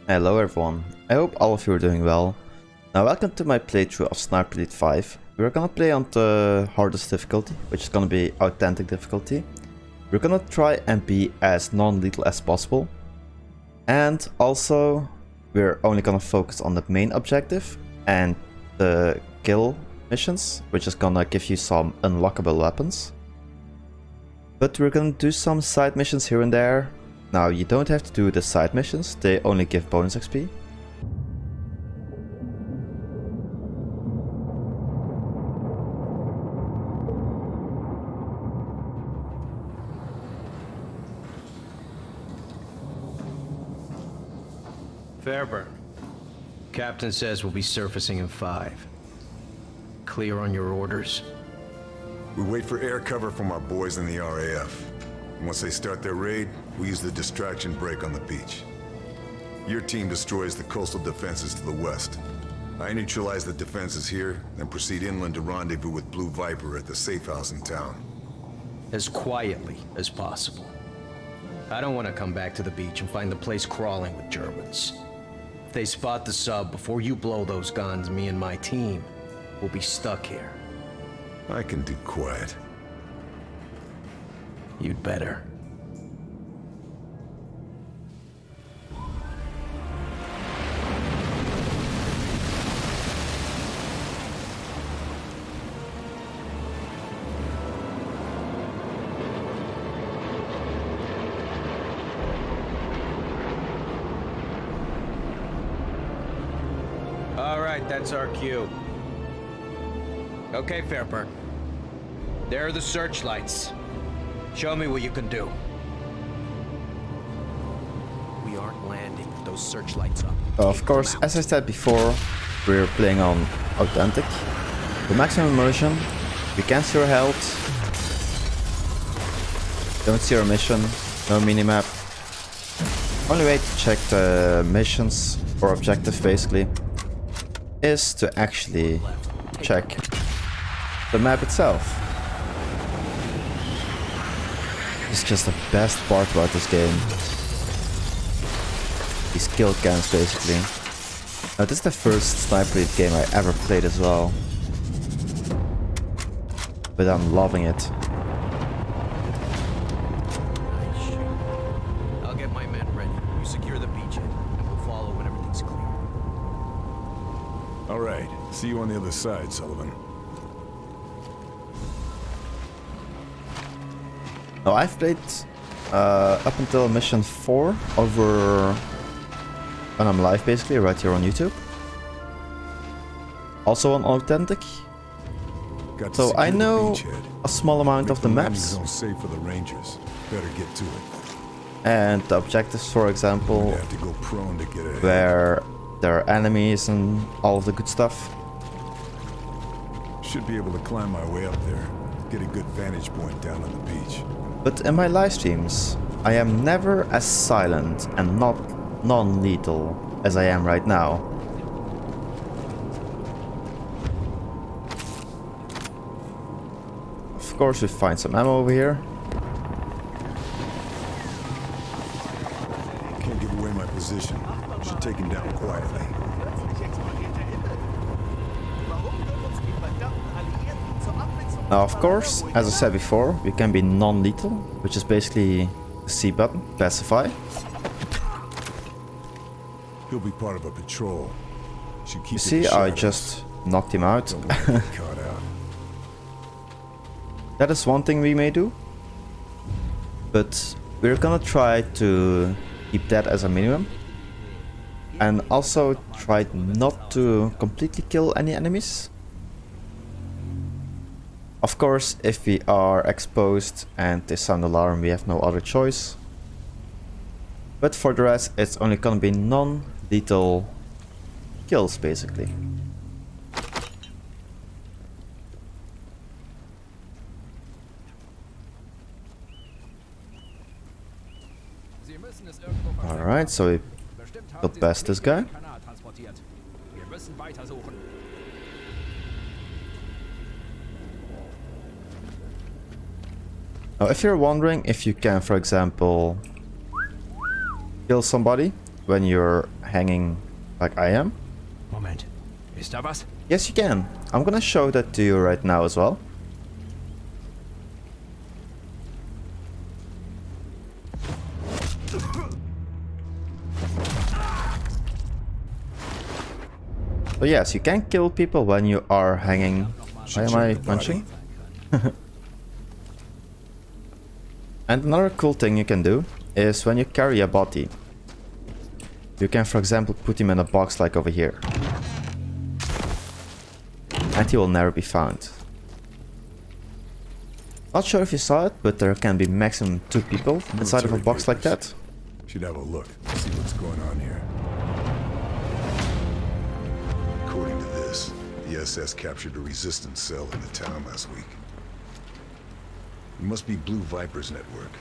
Hello everyone, I hope all of you are doing well. Now welcome to my playthrough of Sniper Elite 5. We're gonna play on the hardest difficulty, which is gonna be authentic difficulty. We're gonna try and be as non-lethal as possible. And also, we're only gonna focus on the main objective and the kill missions, which is gonna give you some unlockable weapons. But we're gonna do some side missions here and there. Now, you don't have to do the side missions, they only give bonus XP. Fairburn. Captain says we'll be surfacing in 5. Clear on your orders? We wait for air cover from our boys in the RAF. Once they start their raid, we use the distraction break on the beach. Your team destroys the coastal defenses to the west. I neutralize the defenses here, then proceed inland to rendezvous with Blue Viper at the safe house in town. As quietly as possible. I don't want to come back to the beach and find the place crawling with Germans. If they spot the sub before you blow those guns, me and my team will be stuck here. I can do quiet. You'd better. All right, that's our cue. Okay, Fairburn. There are the searchlights. Show me what you can do. We aren't landing with those searchlights up. Of course, as I said before, we're playing on authentic. The maximum immersion, we can see our health. Don't see our mission, no minimap. Only way to check the missions or objective basically is to actually check the map itself. It's just the best part about this game. These kill cams basically. Now this is the first Sniper Elite game I ever played as well. But I'm loving it. I'll get my men ready. You secure the beachhead, and we'll follow when everything's clear. All right, see you on the other side, Sullivan. Now I've played up until mission 4 over when I'm live basically, right here on YouTube. Also on authentic. So I know a small amount of the maps. Safe for the Rangers. Better get to it. And the objectives, for example, Have to go prone to get ahead. where there are enemies and all of the good stuff. Should be able to climb my way up there. Get a good vantage point down on the beach. But in my live streams, I am never as silent and not non-lethal as I am right now. Of course, we find some ammo over here. Can't give away my position. Should take him down quietly. Now, of course, as I said before, we can be non-lethal, which is basically the C button, pacify. He'll be part of a patrol. Should keep You it see, in I shadows. just knocked him out. Don't let him get caught out. That is one thing we may do. But we're gonna try to keep that as a minimum. And also try not to completely kill any enemies. Of course, if we are exposed and they sound alarm, we have no other choice. But for the rest, it's only gonna be non-lethal kills, basically. Alright, so we got past this guy. Now, if you're wondering if you can, for example, kill somebody when you're hanging like I am? Moment. Ist da was? Yes, you can. I'm gonna show that to you right now as well. So yes, you can kill people when you are hanging. Why am I punching? And another cool thing you can do is when you carry a body, you can, for example, put him in a box like over here. And he will never be found. Not sure if you saw it, but there can be maximum 2 people inside of a box like that. Should have a look, see what's going on here. According to this, the SS captured a resistance cell in the town last week. It must be Blue Viper's network.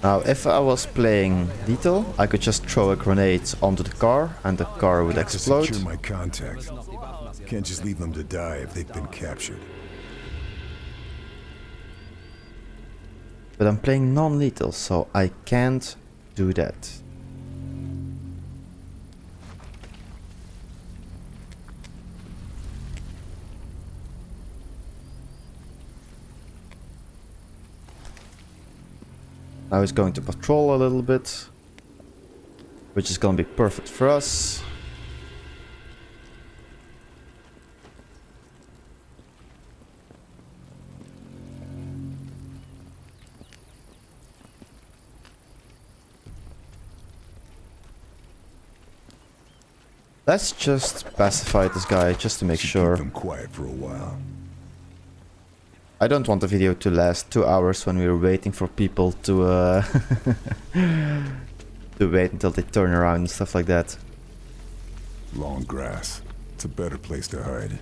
Now, if I was playing Lethal, I could just throw a grenade onto the car and the car would explode. To secure my contacts. Can't just leave them to die if they've been captured. But I'm playing non-lethal, so I can't do that. Now he's going to patrol a little bit, which is going to be perfect for us. Let's just pacify this guy just to make sure. Keep them quiet for a while. I don't want the video to last 2 hours when we're waiting for people to to wait until they turn around and stuff like that. Long grass. It's a better place to hide.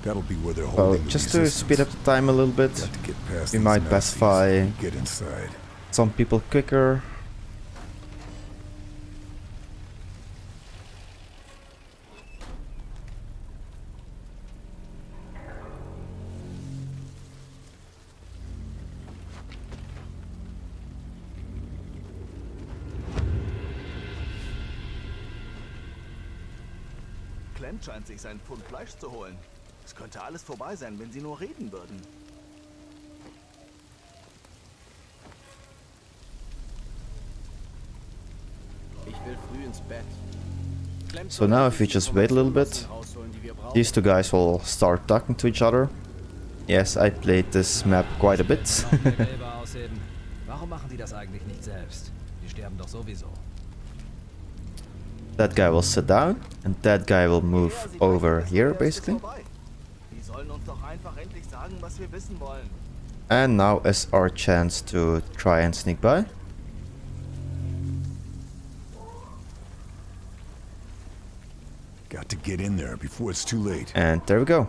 That'll be where they're Well, holding the just to resistance. speed up the time a little bit, Got to get past we these might Nazis pacify and get inside. some people quicker. Clem scheint sich sein Pfund Fleisch zu holen. Es könnte alles vorbei sein, wenn sie nur reden würden. Ich will früh ins Bett. So now if we just wait a little bit, these 2 guys will start talking to each other. Yes, I played this map quite a bit. Warum machen die das eigentlich nicht selbst? Die sterben doch sowieso. That guy will sit down, and that guy will move over here, basically. Die sollen uns doch einfach endlich sagen, was wir wissen wollen. And now is our chance to try and sneak by. Got to get in there before it's too late. And there we go.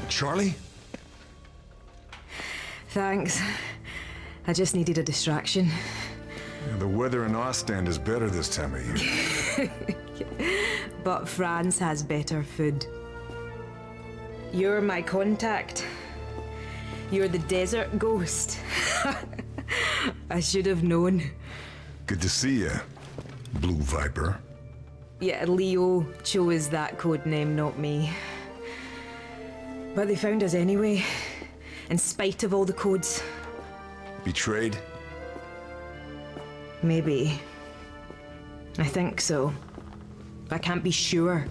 Charlie? Thanks. I just needed a distraction. Yeah, the weather in Ostend is better this time of year. But France has better food. You're my contact. You're the desert ghost. I should have known. Good to see you, Blue Viper. Yeah, Leo chose that code name, not me. But they found us anyway, in spite of all the codes. Betrayed? Maybe. I think so. I can't be sure.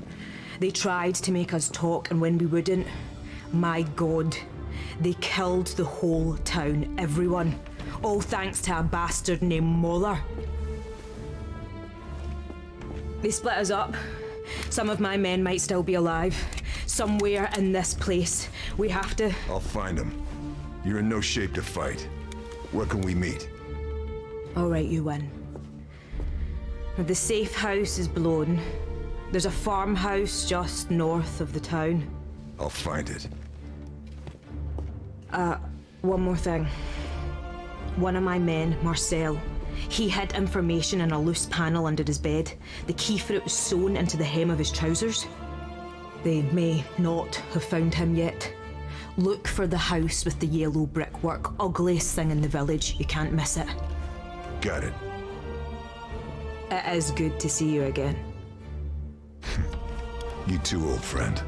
They tried to make us talk, and when we wouldn't, my God, they killed the whole town, everyone. All thanks to a bastard named Moller. They split us up. Some of my men might still be alive. Somewhere in this place. We have to... I'll find him. You're in no shape to fight. Where can we meet? All right, you win. The safe house is blown. There's a farmhouse just north of the town. I'll find it. One more thing. One of my men, Marcel, He hid information in a loose panel under his bed. The key for it was sewn into the hem of his trousers. They may not have found him yet. Look for the house with the yellow brickwork. Ugliest thing in the village. You can't miss it. Got it. It is good to see you again. You too, old friend.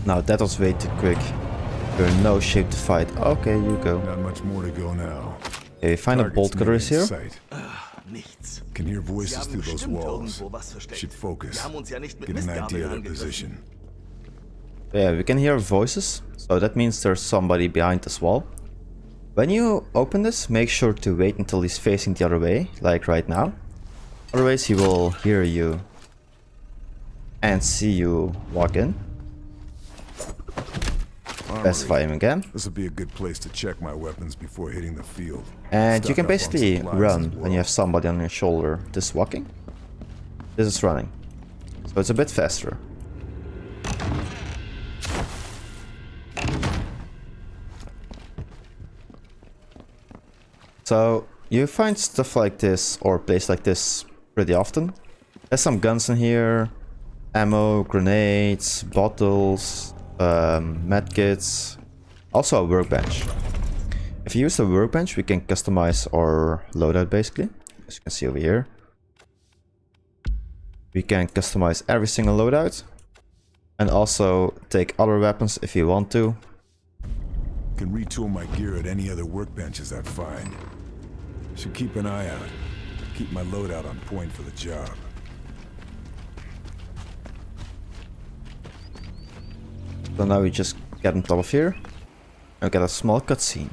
Now that was way too quick. You're in no shape to fight. Okay, you go. Not much more to go now. Okay, we find a Target's bolt cutter near is in here. sight. Nichts. Can hear Sie voices haben through those bestimmt walls. irgendwo was versteckt. Should focus. Wir haben uns ja nicht mit Get an idea Mistgabeln of their angegriffen. position. Yeah, we can hear voices, so that means there's somebody behind this wall. When you open this, make sure to wait until he's facing the other way, like right now. Otherwise he will hear you and see you walk in. Specify him again. This will be a good place to check my weapons before hitting the field. And you Stock can up on basically supplies run as when you have somebody on your shoulder. This is walking. This is running. So it's a bit faster. So you find stuff like this or place like this pretty often. There's some guns in here, ammo, grenades, bottles, medkits, also a workbench. If you use the workbench, we can customize our loadout basically, as you can see over here. We can customize every single loadout and also take other weapons if you want to. Can retool my gear at any other workbenches I find. Should keep an eye out. Keep my loadout on point for the job. So now we just get on top of here and get a small cutscene.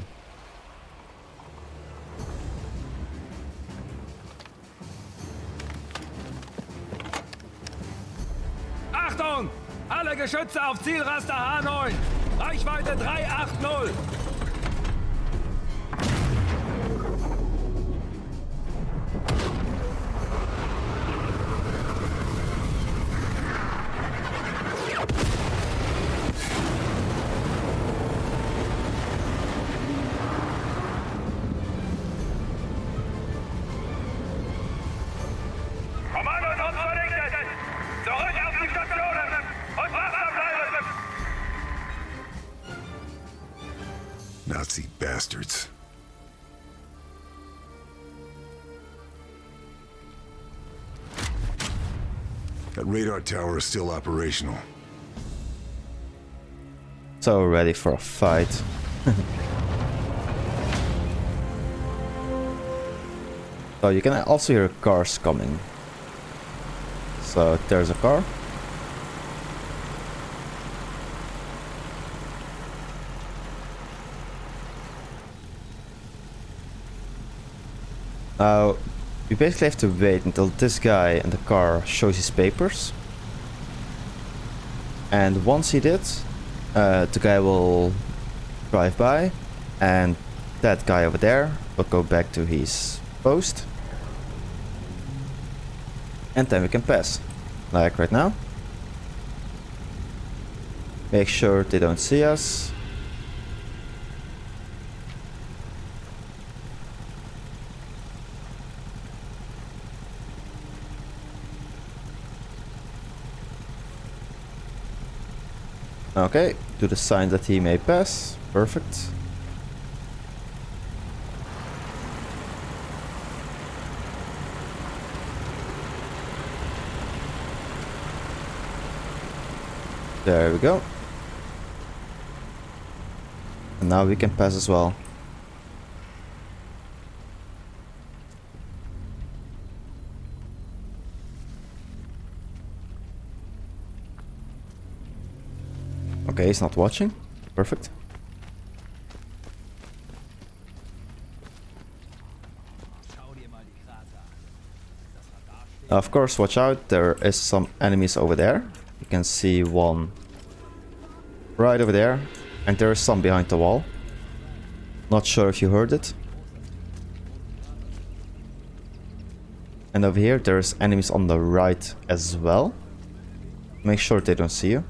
Achtung! Alle Geschütze auf Zielraster H9! Reichweite 380! Kommando ist uns vernichtet! Zurück auf die Stationen! Und wachsam bleiben! Nazi bastards. That radar tower is still operational. So ready for a fight. So you can also hear cars coming. So there's a car. Now, we basically have to wait until this guy in the car shows his papers. And once he did, the guy will drive by and that guy over there will go back to his post. And then we can pass, like right now. Make sure they don't see us. Okay, do the sign that he may pass. Perfect. There we go. And now we can pass as well. Okay, he's not watching. Perfect. Of course, watch out. There is some enemies over there. You can see one right over there. And there is some behind the wall. Not sure if you heard it. And over here, there's enemies on the right as well. Make sure they don't see you.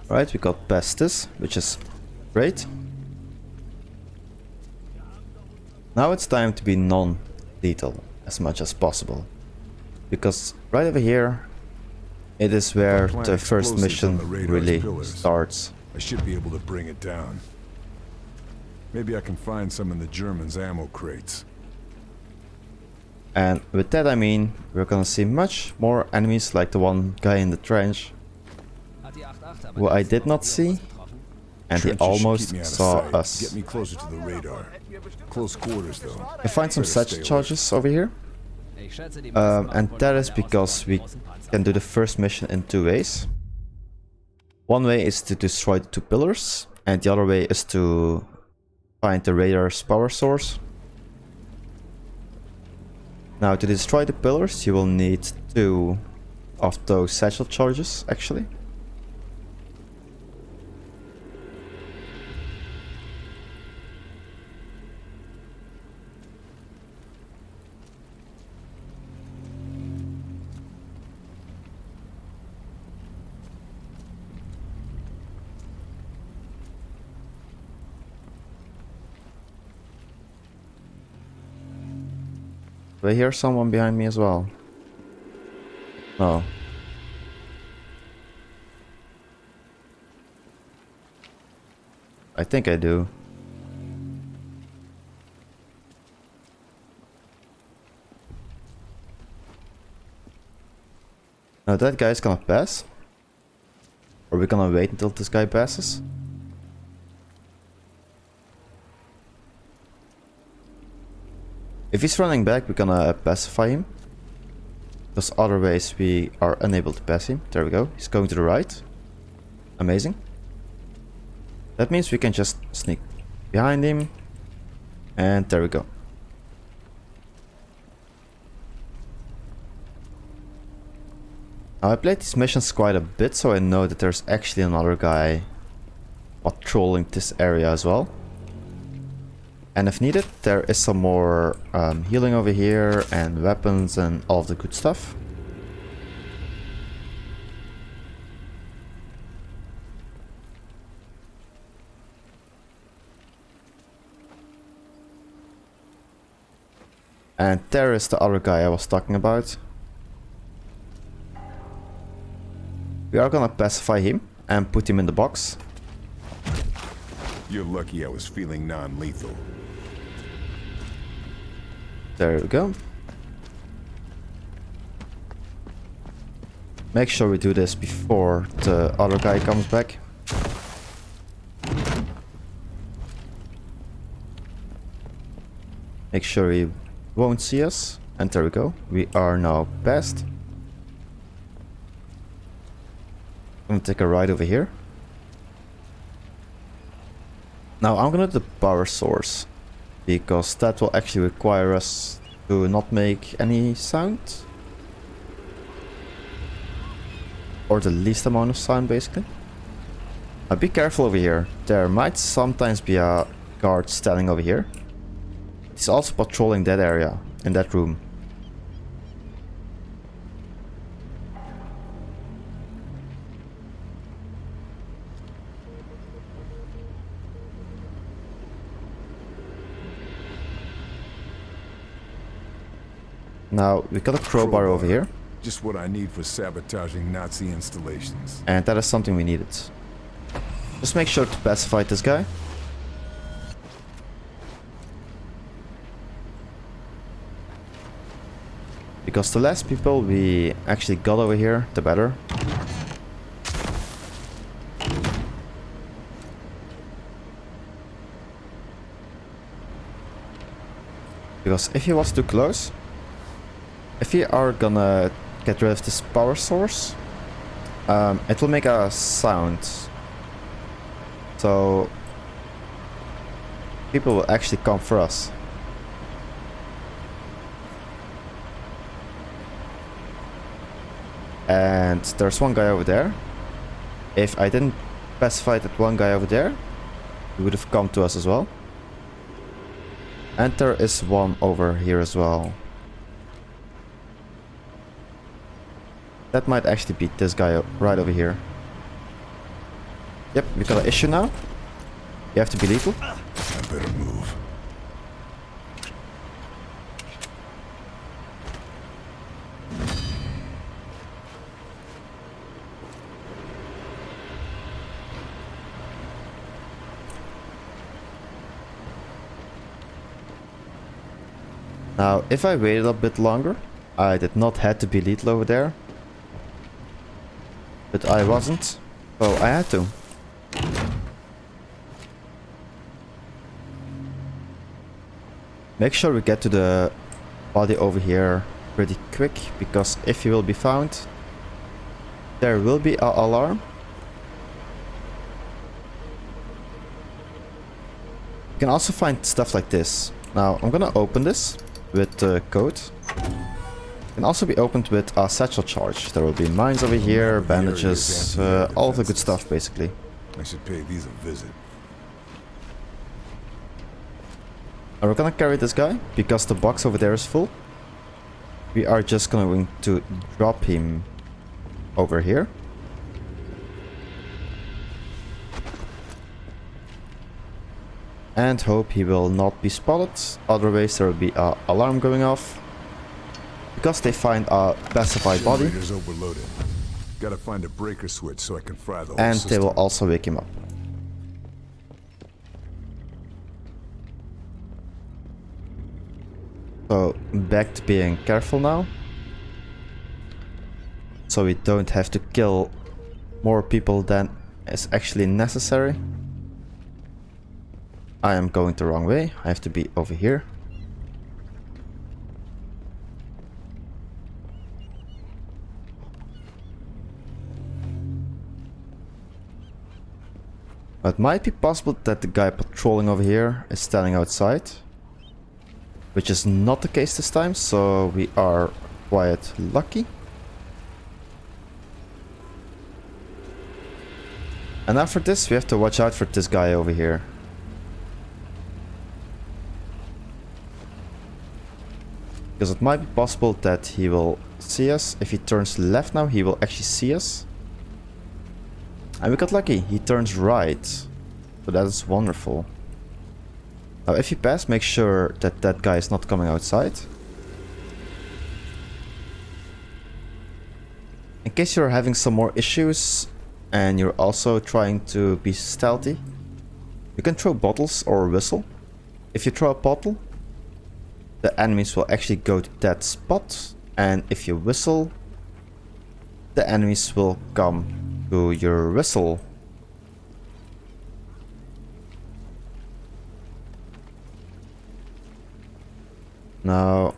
Right, we got past this, which is great. Now it's time to be non-lethal as much as possible. Because right over here, it is where the first mission really starts. I should be able to bring it down. Maybe I can find some in the Germans' ammo crates. And with that I mean, we're gonna see much more enemies like the one guy in the trench, who I did not see, and he Trenches should almost keep me out of saw sight. us. Get me closer to the radar. Close quarters, though. I find some Better stay satchel charges over here, and that is because we can do the first mission in two ways. One way is to destroy the two pillars, and the other way is to find the radar's power source. Now, to destroy the pillars, you will need 2 of those satchel charges, actually. Do I hear someone behind me as well? No. I think I do. Now that guy's gonna pass? Or are we gonna wait until this guy passes? If he's running back, we're gonna pacify him. Because other ways we are unable to pass him. There we go. He's going to the right. Amazing. That means we can just sneak behind him. And there we go. Now I played these missions quite a bit, so I know that there's actually another guy patrolling this area as well. And if needed, there is some more healing over here and weapons and all of the good stuff. And there is the other guy I was talking about. We are gonna pacify him and put him in the box. You're lucky I was feeling non-lethal. There we go. Make sure we do this before the other guy comes back. Make sure he won't see us. And there we go. We are now past. I'm gonna take a ride over here. Now I'm gonna do the power source, because that will actually require us to not make any sound. Or the least amount of sound, basically. Now be careful over here. There might sometimes be a guard standing over here. He's also patrolling that area, in that room. Now, we got a crowbar over here. Just what I need for sabotaging Nazi installations. And that is something we needed. Just make sure to pacify this guy. Because the less people we actually got over here, the better. Because if he was too close, if we are gonna get rid of this power source, it will make a sound. So people will actually come for us. And there's one guy over there. If I didn't pacify that one guy over there, he would have come to us as well. And there is one over here as well. That might actually be this guy right over here. Yep, we got an issue now. You have to be lethal. I better move. Now, if I waited a bit longer, I did not have to be lethal over there. But I wasn't, so I had to. Make sure we get to the body over here pretty quick, because if he will be found, there will be an alarm. You can also find stuff like this. Now, I'm gonna open this with the code. It can also be opened with a satchel charge. There will be mines over here, bandages, all the good stuff basically. I should pay these a visit. And we're gonna carry this guy because the box over there is full. We are just going to drop him over here. And hope he will not be spotted. Otherwise there will be an alarm going off. Because they find a pacified body. Generator's overloaded. Gotta find a breaker switch so I can fry the whole And system. they will also wake him up. So back to being careful now. So we don't have to kill more people than is actually necessary. I am going the wrong way. I have to be over here. It might be possible that the guy patrolling over here is standing outside. Which is not the case this time, so we are quite lucky. And after this, we have to watch out for this guy over here. Because it might be possible that he will see us. If he turns left now, he will actually see us. And we got lucky, he turns right. So that is wonderful. Now if you pass, make sure that that guy is not coming outside. In case you're having some more issues and you're also trying to be stealthy, you can throw bottles or whistle. If you throw a bottle, the enemies will actually go to that spot, and if you whistle, the enemies will come to your whistle. Now,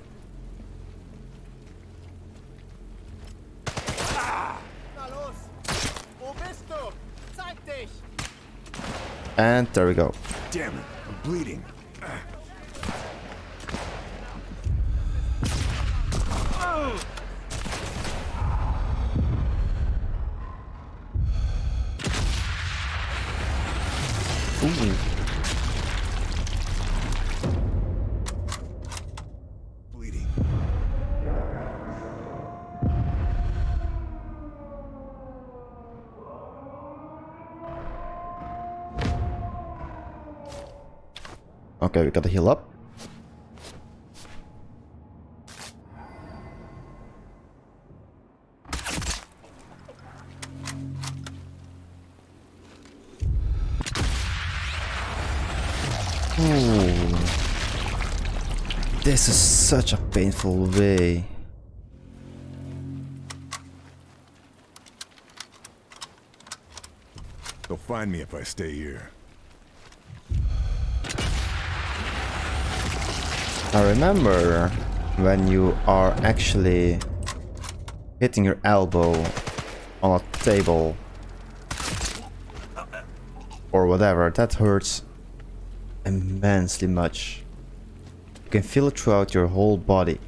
and there we go. Damn it, I'm bleeding. Ooh. Bleeding. Okay, we gotta heal up. Ooh. This is such a painful way. They'll find me if I stay here. Now remember, when you are actually hitting your elbow on a table or whatever, that hurts immensely much. You can feel it throughout your whole body.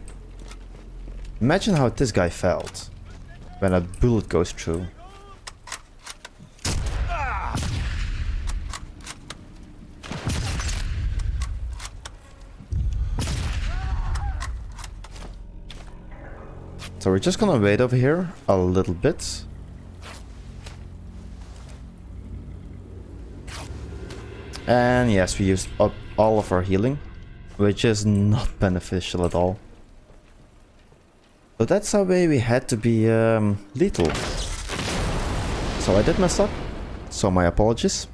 Imagine how this guy felt when a bullet goes through. So we're just gonna wait over here a little bit. And yes, we used up all of our healing, which is not beneficial at all. So that's our way we had to be lethal. So I did mess up, so my apologies.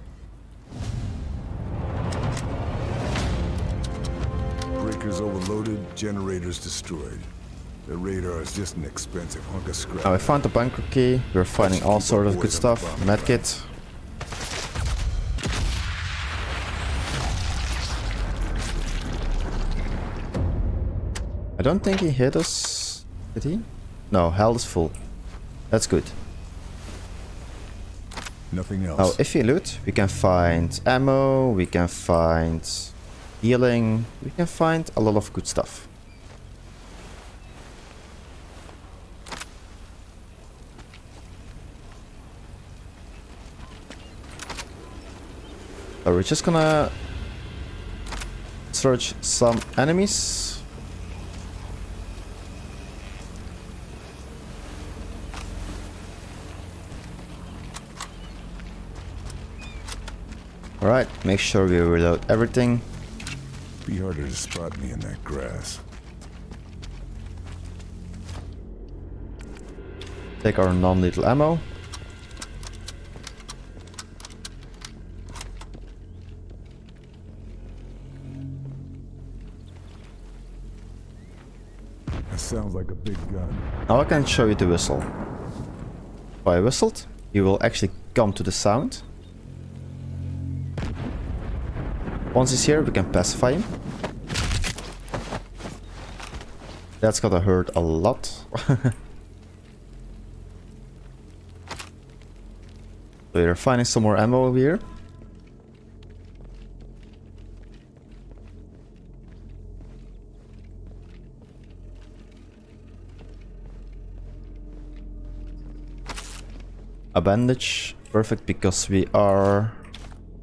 Breakers overloaded, generators destroyed. The radar is just an expensive hunk of scrap. Now I found the bunker key, we're finding all sort of good stuff, medkit. I don't think he hit us, did he? No, health is full. That's good. Nothing else. Now if we loot, we can find ammo, we can find healing, we can find a lot of good stuff. So we're just gonna search some enemies. Alright, make sure we reload everything. Be harder to spot me in that grass. Take our non-lethal ammo. That sounds like a big gun. Now I can show you the whistle. If I whistled, you will actually come to the sound. Once he's here, we can pacify him. That's gonna hurt a lot. So we're finding some more ammo over here. A bandage, perfect, because we are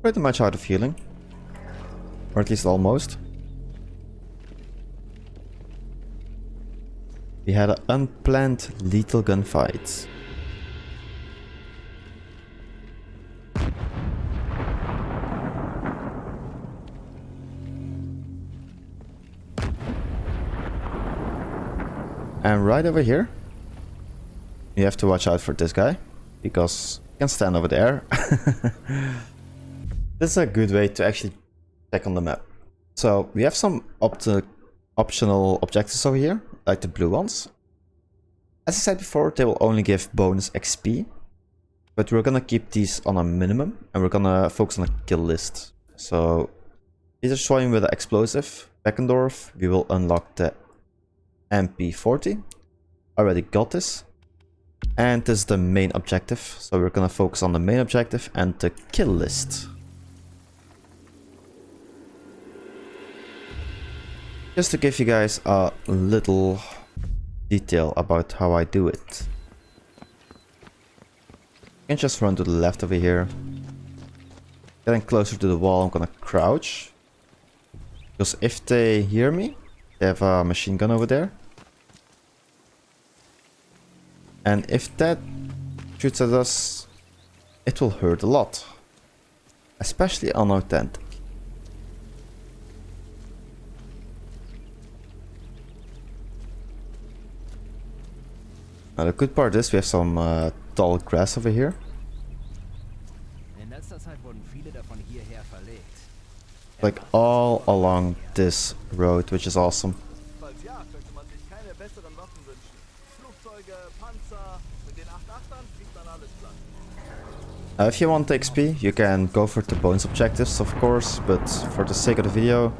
pretty much out of healing. Or at least almost. We had an unplanned lethal gunfight. And right over here, you have to watch out for this guy, because he can stand over there. This is a good way to actually check on the map. So we have some optional objectives over here, like the blue ones. As I said before, they will only give bonus XP, but we're gonna keep these on a minimum, and we're gonna focus on a kill list. So these are showing with the explosive. Beckendorf, we will unlock the MP40. Already got this. And this is the main objective, so we're gonna focus on the main objective and the kill list. Just to give you guys a little detail about how I do it. You can just run to the left over here. Getting closer to the wall, I'm gonna crouch. Because if they hear me, they have a machine gun over there. And if that shoots at us, it will hurt a lot. Especially unauthentic. Now the good part is we have some tall grass over here. Like all along this road, which is awesome. Now if you want XP, you can go for the bonus objectives, of course, but for the sake of the video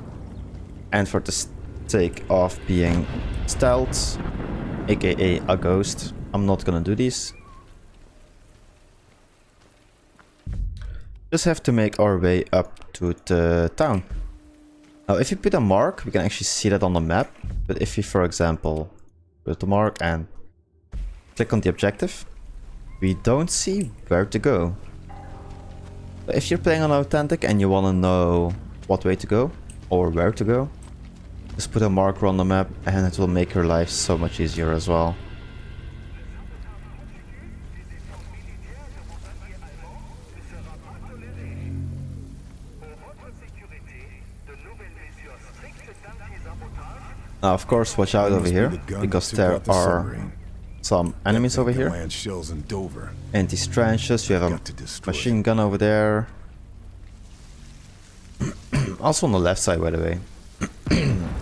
and for the sake of being stealth, aka a ghost, I'm not gonna do these. Just have to make our way up to the town. Now if you put a mark, we can actually see that on the map, but if you, for example, put the mark and click on the objective, we don't see where to go. But if you're playing on authentic and you want to know what way to go or where to go, just put a marker on the map and it will make your life so much easier as well. Now, of course, watch out over here, because there are some enemies over here. Land shells in Dover. And these trenches, you have a Got to destroy machine gun over there. Also on the left side, by the way,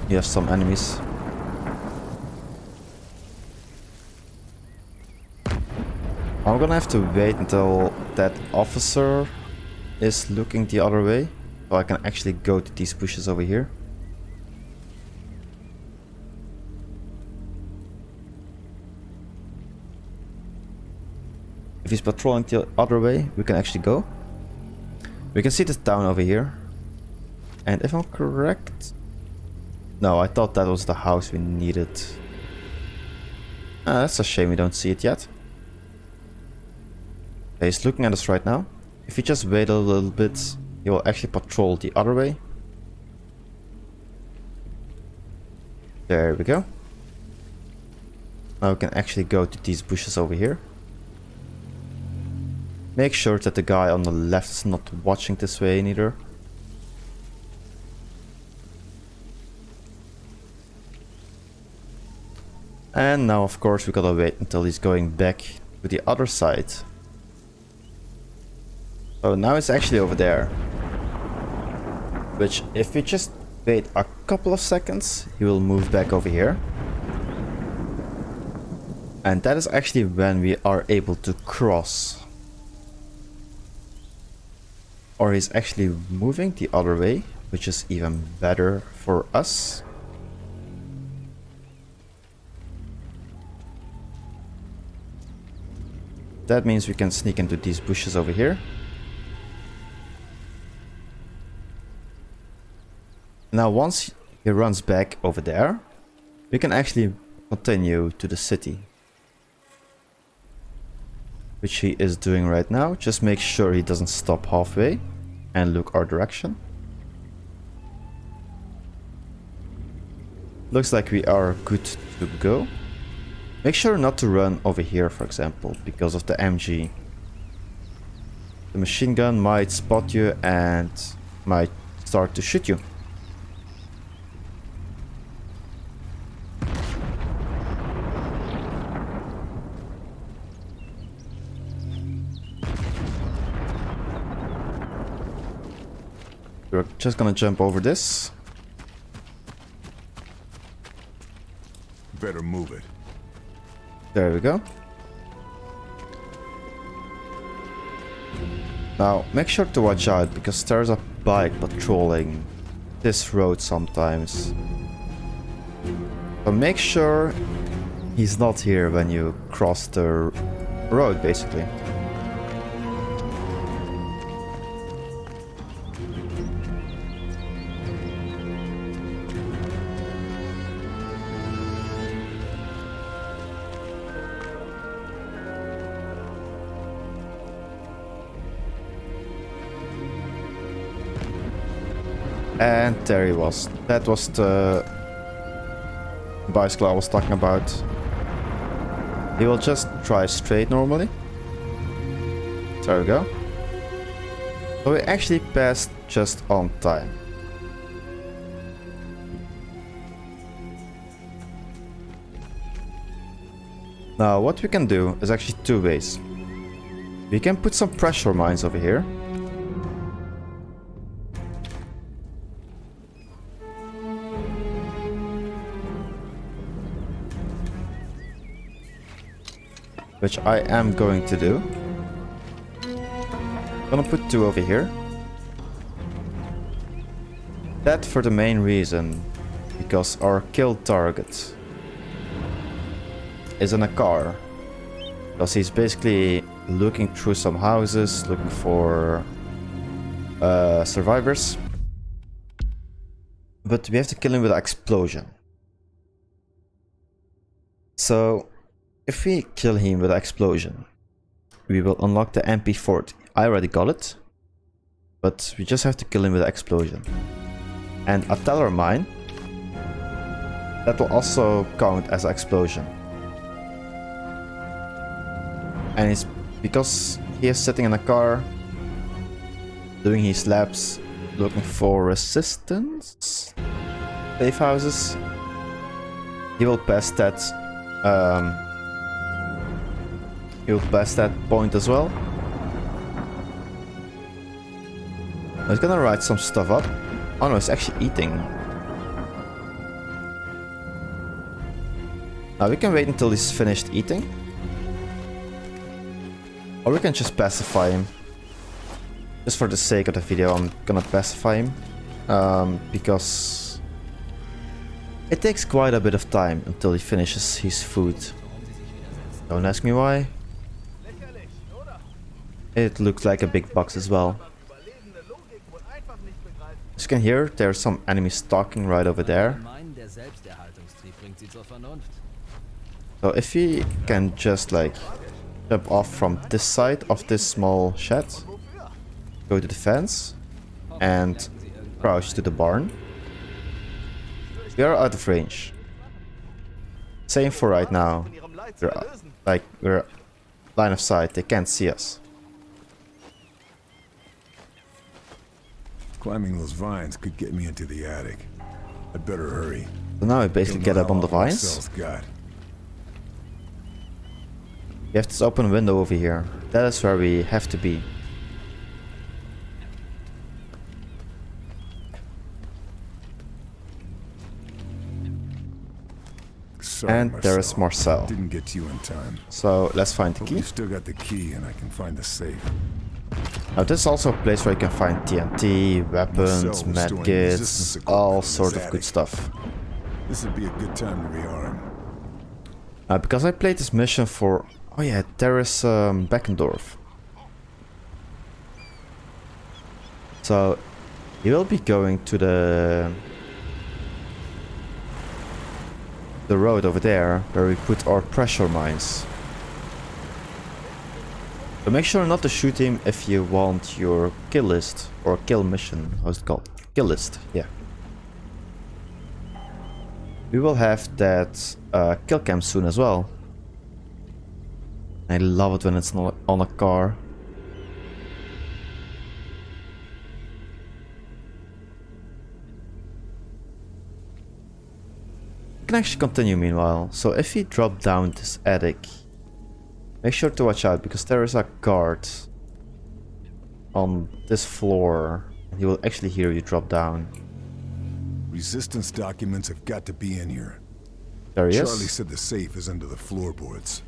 you have some enemies. I'm gonna have to wait until that officer is looking the other way, so I can actually go to these bushes over here. If he's patrolling the other way, we can actually go. We can see this town over here. And if I'm correct... No, I thought that was the house we needed. That's a shame we don't see it yet. Okay, he's looking at us right now. If we just wait a little bit, he will actually patrol the other way. There we go. Now we can actually go to these bushes over here. Make sure that the guy on the left is not watching this way neither. And now of course we gotta wait until he's going back to the other side. So now it's actually over there. Which if we just wait a couple of seconds, he will move back over here. And that is actually when we are able to cross. Or he's actually moving the other way, which is even better for us. That means we can sneak into these bushes over here. Now once he runs back over there, we can actually continue to the city. Which he is doing right now. Just make sure he doesn't stop halfway and look our direction. Looks like we are good to go. Make sure not to run over here, for example, because of the MG. The machine gun might spot you and might start to shoot you. We're just gonna jump over this. Better move it. There we go. Now, make sure to watch out, because there's a bike patrolling this road sometimes. So make sure he's not here when you cross the road, basically. And there he was. That was the bicycle I was talking about. He will just drive straight normally. There we go. So we actually passed just on time. Now what we can do is actually two ways. We can put some pressure mines over here. Which I am going to do. Gonna put two over here. That for the main reason, because our kill target is in a car. Because he's basically looking through some houses, looking for survivors. But we have to kill him with an explosion. So if we kill him with an explosion, we will unlock the MP40. I already got it, but we just have to kill him with an explosion. And a teller mine, that will also count as an explosion. And it's because he is sitting in a car, doing his laps, looking for resistance, safe houses. he will pass that. He will pass that point as well. He's gonna write some stuff up. Oh no, he's actually eating. Now we can wait until he's finished eating. Or we can just pacify him. Just for the sake of the video, I'm gonna pacify him. Because it takes quite a bit of time until he finishes his food. Don't ask me why. It looks like a big box as well. As you can hear, there's some enemies stalking right over there. So if we can just like jump off from this side of this small shed, go to the fence, and crouch to the barn, we are out of range. Same for right now. We're line of sight, they can't see us. Climbing those vines could get me into the attic. I'd better hurry. So now we basically get up on the vines. We have this open window over here. That is where we have to be. Sorry, And there is Marcel. Didn't get you in time. So let's find the Hope key. you still got the key and I can find the safe. Now this is also a place where you can find TNT, weapons, medkits, all sort of good stuff. This would be a good time to rearm. Because I played this mission for... Oh yeah, there is Beckendorf. So you will be going to the road over there where we put our pressure mines. So make sure not to shoot him if you want your kill list or kill mission. How's it called? Kill list, yeah. We will have that kill cam soon as well. I love it when it's not on a car. We can actually continue meanwhile. So if we drop down this attic, make sure to watch out because there is a guard on this floor. He will actually hear you drop down. Resistance documents have got to be in here. There he is. Charlie said the safe is under the floorboards.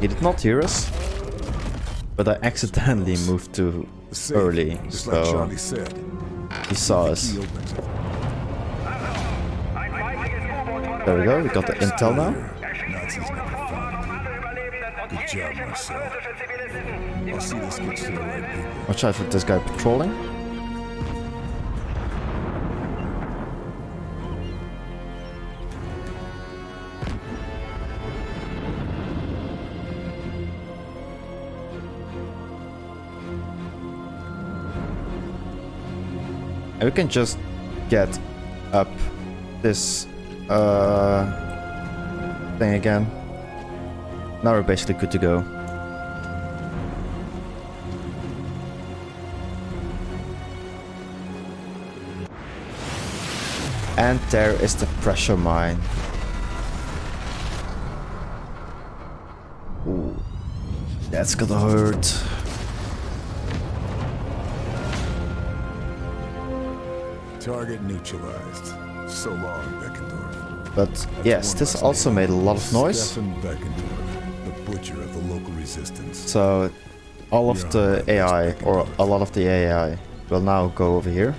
He did not hear us, but I accidentally moved too early, Just like so Charlie said. he saw The us. key opens it. There we go, we got the intel now. Nazis never found me. Good job, Marcel. I'll see this gets to the right people. Watch out for this guy patrolling. And we can just get up this thing again. Now we're basically good to go. And there is the pressure mine. Ooh, that's gonna hurt. Target neutralized. So long, Beckendorf. But yes, this also made a lot of noise. Stefan Beckendorf, the butcher of the local resistance. So all of the AI, or a lot of the AI, will now go over here.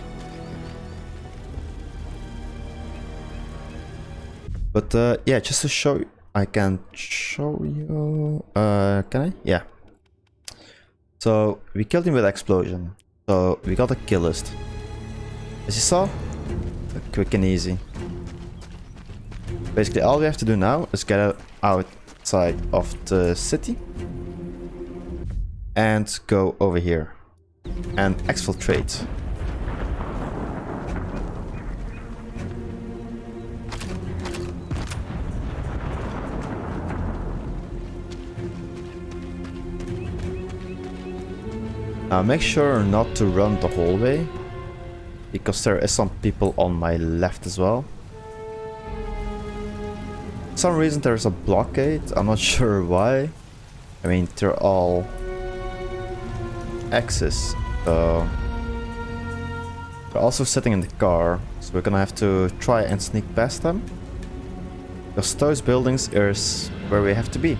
But yeah, just to show you, I can show you. Can I? Yeah. So we killed him with explosion. So we got a kill list. As you saw, quick and easy. Basically, all we have to do now is get outside of the city and go over here and exfiltrate. Now make sure not to run the hallway, because there is some people on my left as well. For some reason there's a blockade, I'm not sure why. I mean, they're all X's, so they're also sitting in the car, so we're gonna have to try and sneak past them. Because those buildings is where we have to be.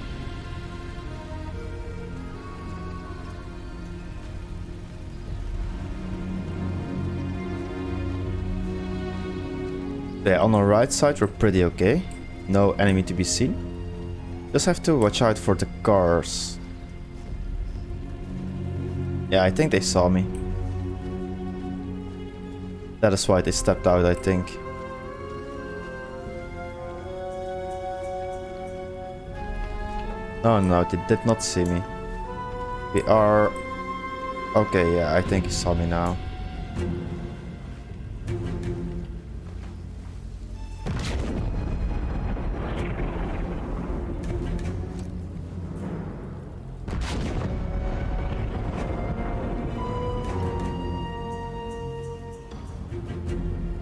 Yeah, on our right side we're pretty okay. No enemy to be seen. Just have to watch out for the cars. Yeah, I think they saw me. That is why they stepped out, I think. Oh no, they did not see me. We are... Okay, yeah, I think he saw me now.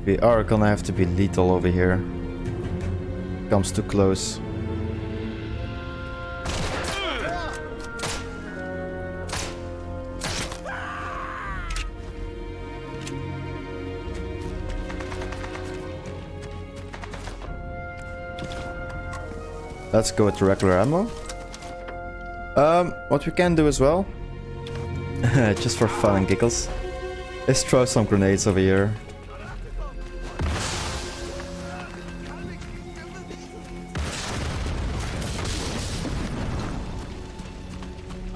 We are gonna have to be lethal over here. Comes too close. Let's go with the regular ammo. What we can do as well, just for fun and giggles, is throw some grenades over here.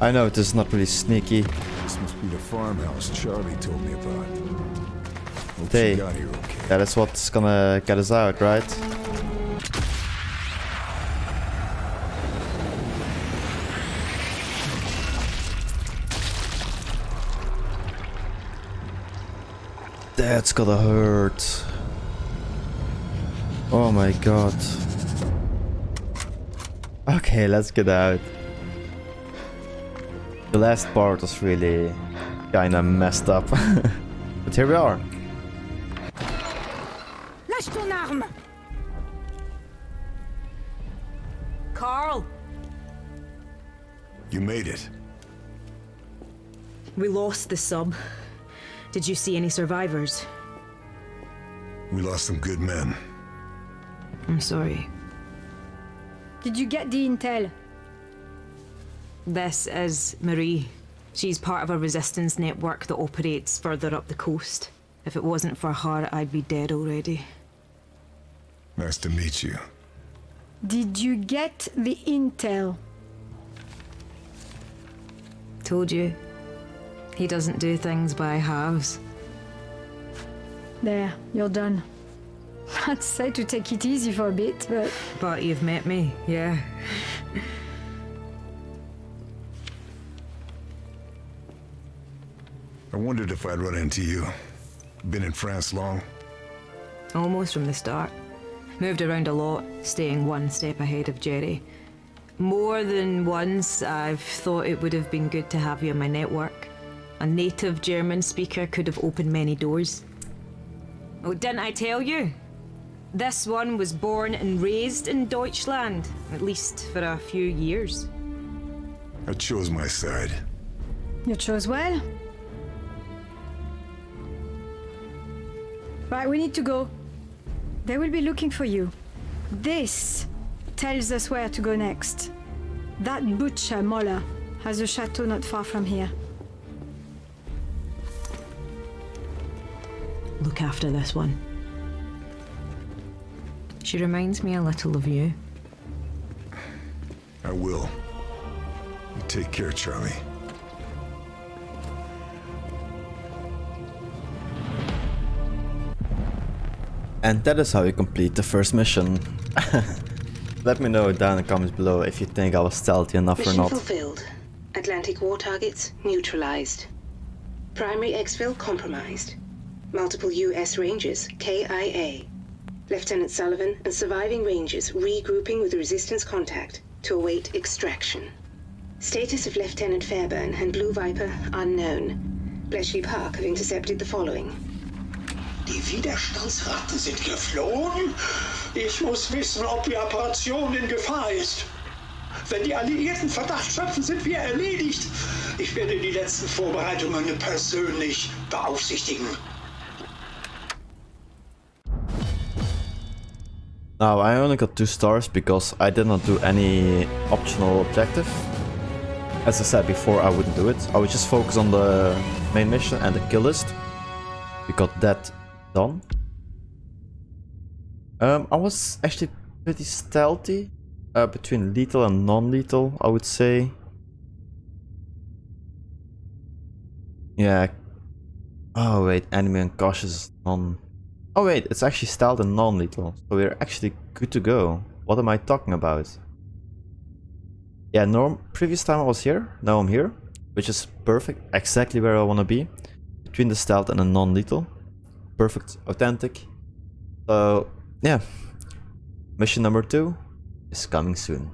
I know this is not really sneaky. This must be the farmhouse Charlie told me about. Hope Hey, she got here okay. that is what's gonna get us out, right? That's gotta hurt. Oh my god. Okay, let's get out. The last part was really kinda messed up. But here we are. Lâche ton arme! Carl! You made it. We lost the sub. Did you see any survivors? We lost some good men. I'm sorry. Did you get the intel? This is Marie. She's part of a resistance network that operates further up the coast. If it wasn't for her, I'd be dead already. Nice to meet you. Did you get the intel? Told you. He doesn't do things by halves. There, you're done. I'd say to take it easy for a bit, but... But you've met me, yeah. I wondered if I'd run into you. Been in France long? Almost from the start. Moved around a lot, staying one step ahead of Jerry. More than once, I've thought it would have been good to have you in my network. A native German speaker could have opened many doors. Oh, didn't I tell you? This one was born and raised in Deutschland, at least for a few years. I chose my side. You chose well. Right, we need to go. They will be looking for you. This tells us where to go next. That butcher, Moller, has a chateau not far from here. Look after this one. She reminds me a little of you. I will. You take care, Charlie. And that is how you complete the first mission. Let me know down in the comments below if you think I was stealthy enough or Mission not. fulfilled. Atlantic war targets neutralized. Primary exfil compromised. Multiple U.S. Rangers KIA. Lieutenant Sullivan and surviving Rangers regrouping with resistance contact to await extraction. Status of Lieutenant Fairburn and Blue Viper unknown. Bletchley Park have intercepted the following. Die Widerstandsratten sind geflohen? Ich muss wissen, ob die Operation in Gefahr ist. Wenn die Alliierten Verdacht schöpfen, sind wir erledigt. Ich werde die letzten Vorbereitungen persönlich beaufsichtigen. Now, I only got 2 stars because I did not do any optional objective. As I said before, I wouldn't do it. I would just focus on the main mission and the kill list. We got that done. I was actually pretty stealthy. Between lethal and non-lethal, I would say. Yeah. Oh wait, enemy unconscious non... Oh wait, it's actually stealth and non-lethal. So we're actually good to go. What am I talking about? Yeah, previous time I was here, now I'm here. Which is perfect, exactly where I want to be. Between the stealth and the non-lethal. Perfect, authentic. So, yeah. Mission number 2 is coming soon.